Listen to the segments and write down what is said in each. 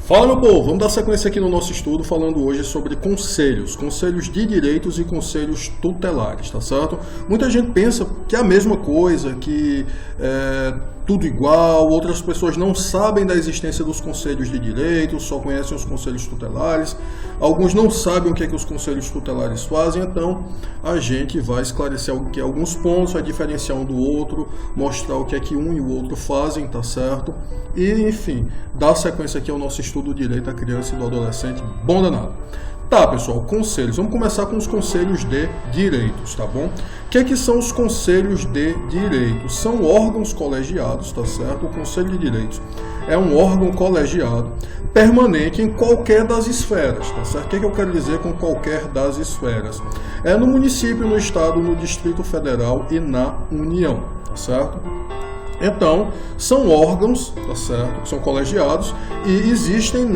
Fala, meu povo, vamos dar sequência aqui no nosso estudo falando hoje sobre conselhos de direitos e conselhos tutelares, tá certo? Muita gente pensa que é a mesma coisa, que é tudo igual, outras pessoas não sabem da existência dos conselhos de direitos, só conhecem os conselhos tutelares, alguns não sabem o que é que os conselhos tutelares fazem, então a gente vai esclarecer alguns pontos, vai diferenciar um do outro, mostrar o que é que um e o outro fazem, tá certo? E, enfim, dar sequência aqui ao nosso estudo do direito da criança e do adolescente, bom danado. Tá, pessoal, conselhos. Vamos começar com os conselhos de direitos, tá bom? O que é que são os conselhos de direitos? São órgãos colegiados, tá certo? O Conselho de Direitos é um órgão colegiado permanente em qualquer das esferas, tá certo? O que é que eu quero dizer com qualquer das esferas? É no município, no estado, no Distrito Federal e na União, tá certo? Então, são órgãos, tá certo, que são colegiados e existem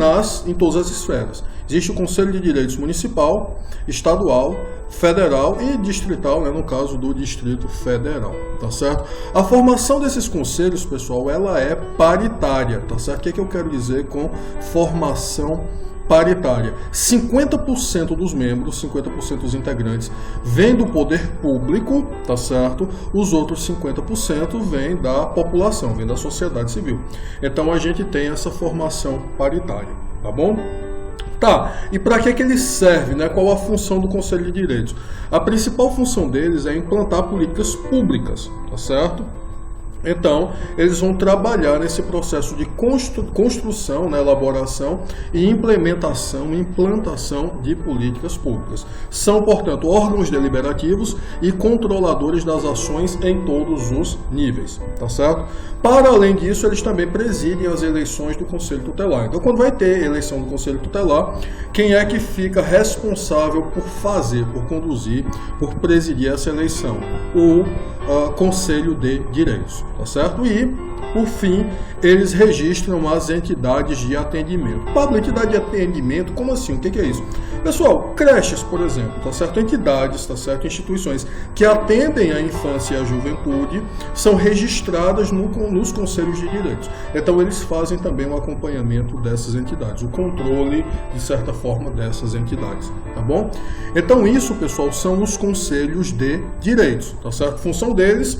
em todas as esferas. Existe o Conselho de Direitos Municipal, Estadual, Federal e Distrital, né, no caso do Distrito Federal, tá certo? A formação desses conselhos, pessoal, ela é paritária, tá certo? O que é que eu quero dizer com formação paritária? 50% dos membros, 50% dos integrantes vêm do poder público, tá certo? Os outros 50% vêm da população, vêm da sociedade civil. Então a gente tem essa formação paritária, tá bom? Tá, e para que ele serve, né? Qual a função do Conselho de Direitos? A principal função deles é implantar políticas públicas, tá certo? Então, eles vão trabalhar nesse processo de construção, né, elaboração e implantação de políticas públicas. São, portanto, órgãos deliberativos e controladores das ações em todos os níveis, tá certo? Para além disso, eles também presidem as eleições do Conselho Tutelar. Então, quando vai ter eleição do Conselho Tutelar, quem é que fica responsável por fazer, por conduzir, por presidir essa eleição? O Conselho de Direitos, tá certo? E, por fim, eles registram as entidades de atendimento. Pablo, entidade de atendimento, como assim? O que é isso? Pessoal, creches, por exemplo, tá certo? Entidades, tá certo? Instituições que atendem a infância e a juventude são registradas nos conselhos de direitos. Então, eles fazem também o acompanhamento dessas entidades, o controle, de certa forma, dessas entidades, tá bom? Então, isso, pessoal, são os conselhos de direitos, tá certo? Função deles,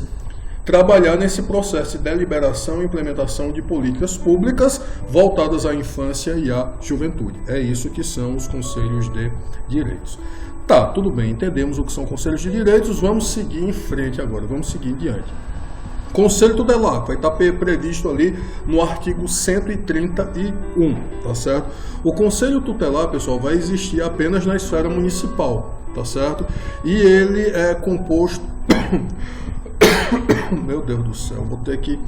trabalhar nesse processo de deliberação e implementação de políticas públicas voltadas à infância e à juventude. É isso que são os conselhos de direitos. Tá, tudo bem, entendemos o que são conselhos de direitos, vamos seguir em frente agora, vamos seguir em diante. Conselho Tutelar vai estar previsto ali no artigo 131, tá certo? O Conselho Tutelar, pessoal, vai existir apenas na esfera municipal, tá certo? E ele é composto... Meu Deus do céu, vou ter que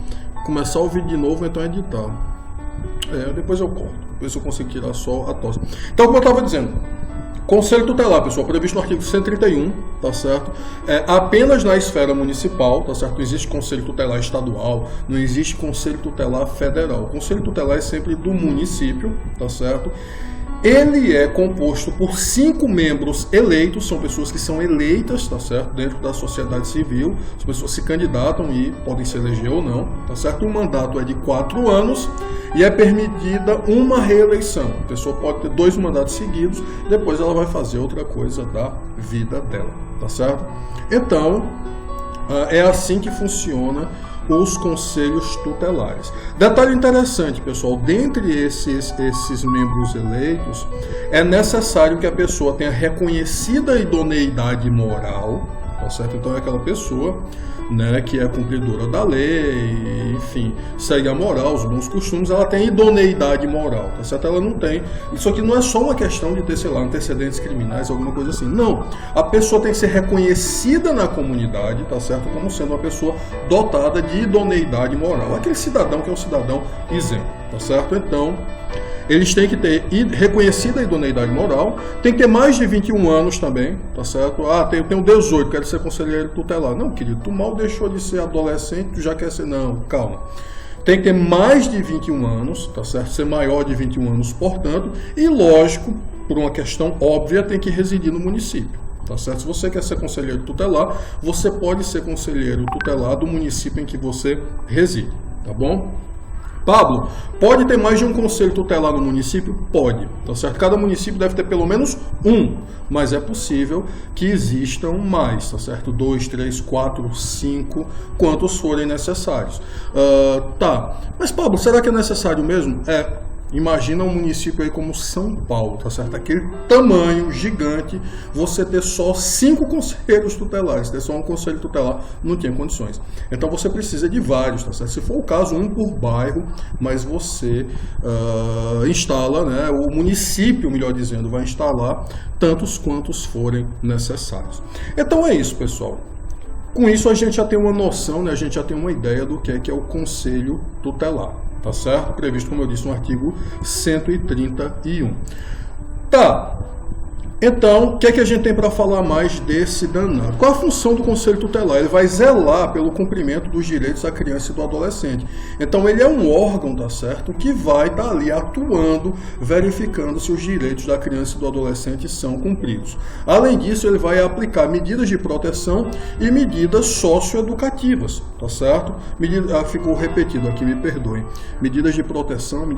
começar o vídeo de novo, então editar. Depois eu corto, depois eu consigo tirar só a tosse. Então, como eu estava dizendo, Conselho Tutelar, pessoal, previsto no artigo 131, tá certo? Apenas na esfera municipal, tá certo? Não existe Conselho Tutelar estadual, não existe Conselho Tutelar federal. O Conselho Tutelar é sempre do município, tá certo? Ele é composto por 5 membros eleitos, são pessoas que são eleitas, tá certo? Dentro da sociedade civil, as pessoas se candidatam e podem se eleger ou não, tá certo? O mandato é de 4 anos e é permitida uma reeleição. A pessoa pode ter 2 mandatos seguidos, depois ela vai fazer outra coisa da vida dela, tá certo? Então, é assim que funciona os conselhos tutelares. Detalhe interessante, pessoal, dentre esses membros eleitos, é necessário que a pessoa tenha reconhecida idoneidade moral, tá certo? Então é aquela pessoa, né, que é cumpridora da lei, enfim, segue a moral, os bons costumes, ela tem idoneidade moral, tá certo? Ela não tem. Isso aqui não é só uma questão de ter, sei lá, antecedentes criminais, alguma coisa assim. Não. A pessoa tem que ser reconhecida na comunidade, tá certo? Como sendo uma pessoa dotada de idoneidade moral. Aquele cidadão que é um cidadão isento, tá certo? Então, eles têm que ter reconhecida a idoneidade moral, tem que ter mais de 21 anos também, tá certo? Eu tenho 18, quero ser conselheiro tutelar. Não, querido, tu mal deixou de ser adolescente, tu já quer ser... Não, calma. Tem que ter mais de 21 anos, tá certo? Ser maior de 21 anos, portanto, e lógico, por uma questão óbvia, tem que residir no município. Tá certo? Se você quer ser conselheiro tutelar, você pode ser conselheiro tutelar do município em que você reside, tá bom? Pablo, pode ter mais de um conselho tutelar no município? Pode, tá certo? Cada município deve ter pelo menos um, mas é possível que existam mais, tá certo? 2, 3, 4, 5, quantos forem necessários. Tá, mas Pablo, será que é necessário mesmo? Imagina um município aí como São Paulo, tá certo? Aquele tamanho gigante, você ter só 5 conselheiros tutelares, ter só um conselho tutelar, não tinha condições. Então você precisa de vários, tá certo? Se for o caso, um por bairro, mas você instala, né? O município, melhor dizendo, vai instalar tantos quantos forem necessários. Então é isso, pessoal. Com isso a gente já tem uma noção, né? A gente já tem uma ideia do que é o conselho tutelar. Tá certo? Previsto, como eu disse, no artigo 131. Tá. Então, o que é que a gente tem para falar mais desse danado? Qual a função do Conselho Tutelar? Ele vai zelar pelo cumprimento dos direitos da criança e do adolescente. Então, ele é um órgão, tá certo, que vai estar ali atuando, verificando se os direitos da criança e do adolescente são cumpridos. Além disso, ele vai aplicar medidas de proteção e medidas socioeducativas, tá certo? Ficou repetido aqui, me perdoem. Medidas de proteção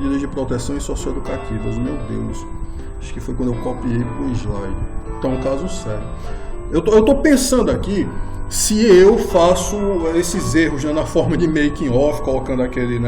e socioeducativas. Meu Deus. Acho que foi quando eu copiei para o slide. Então, um caso sério. Eu tô pensando aqui se eu faço esses erros, né, na forma de making off, colocando aquele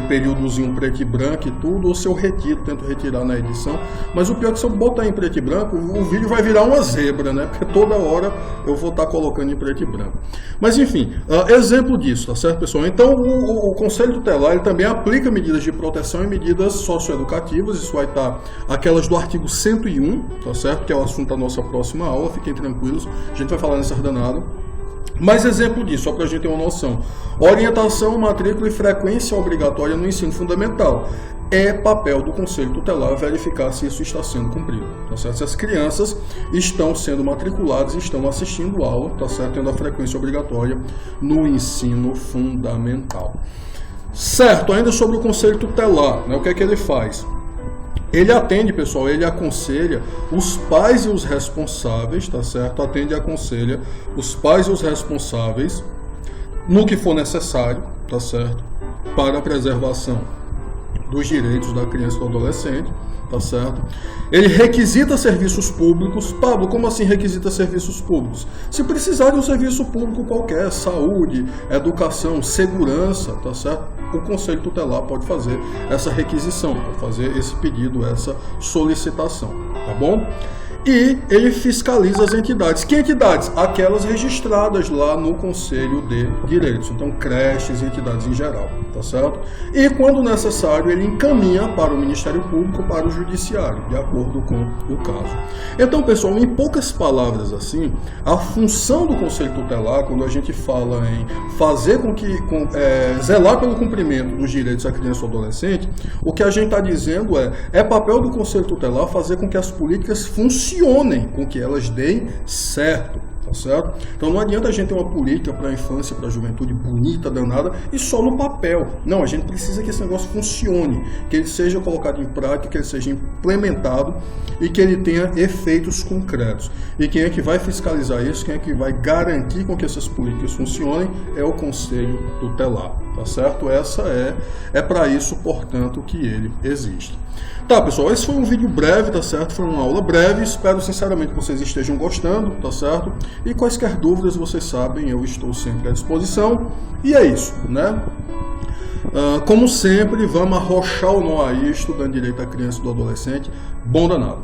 períodozinho preto e branco e tudo, ou se eu tento retirar na edição. Mas o pior é que se eu botar em preto e branco, o vídeo vai virar uma zebra, né? Porque toda hora eu vou estar colocando em preto e branco. Mas enfim, exemplo disso, tá certo, pessoal? Então o Conselho Tutelar ele também aplica medidas de proteção e medidas socioeducativas. Isso vai estar aquelas do artigo 101, tá certo? Que é o assunto da nossa próxima aula, fiquem tranquilos. A gente vai falar nessa danada. Mais exemplo disso, só para a gente ter uma noção. Orientação, matrícula e frequência obrigatória no ensino fundamental. É papel do Conselho Tutelar verificar se isso está sendo cumprido, tá certo? Se as crianças estão sendo matriculadas e estão assistindo aula, tá certo? Tendo a frequência obrigatória no ensino fundamental. Certo, ainda sobre o Conselho Tutelar, né? O que é que ele faz? Ele atende, pessoal, ele aconselha os pais e os responsáveis, tá certo? Atende e aconselha os pais e os responsáveis no que for necessário, tá certo? Para a preservação dos direitos da criança e do adolescente, tá certo? Ele requisita serviços públicos. Pablo, como assim requisita serviços públicos? Se precisar de um serviço público qualquer, saúde, educação, segurança, tá certo? O Conselho Tutelar pode fazer essa requisição, pode fazer esse pedido, essa solicitação, tá bom? E ele fiscaliza as entidades. Que entidades? Aquelas registradas lá no Conselho de Direitos. Então, creches e entidades em geral, tá certo? E, quando necessário, ele encaminha para o Ministério Público, para o Judiciário, de acordo com o caso. Então, pessoal, em poucas palavras assim, a função do Conselho Tutelar, quando a gente fala em fazer com que, zelar pelo cumprimento dos direitos da criança ou adolescente, o que a gente está dizendo é papel do Conselho Tutelar fazer com que as políticas funcionem, com que elas deem certo, tá certo? Então não adianta a gente ter uma política para a infância, para a juventude bonita, danada, e só no papel. Não, a gente precisa que esse negócio funcione, que ele seja colocado em prática, que ele seja implementado e que ele tenha efeitos concretos. E quem é que vai fiscalizar isso, quem é que vai garantir com que essas políticas funcionem é o Conselho Tutelar, tá certo? Essa é para isso, portanto, que ele existe. Tá, pessoal, esse foi um vídeo breve, tá certo? Foi uma aula breve, espero sinceramente que vocês estejam gostando, tá certo? E quaisquer dúvidas, vocês sabem, eu estou sempre à disposição. E é isso, né? Como sempre, vamos arrochar o nó aí, estudando direito da criança e do adolescente. Bom danado.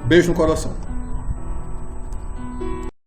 Beijo no coração.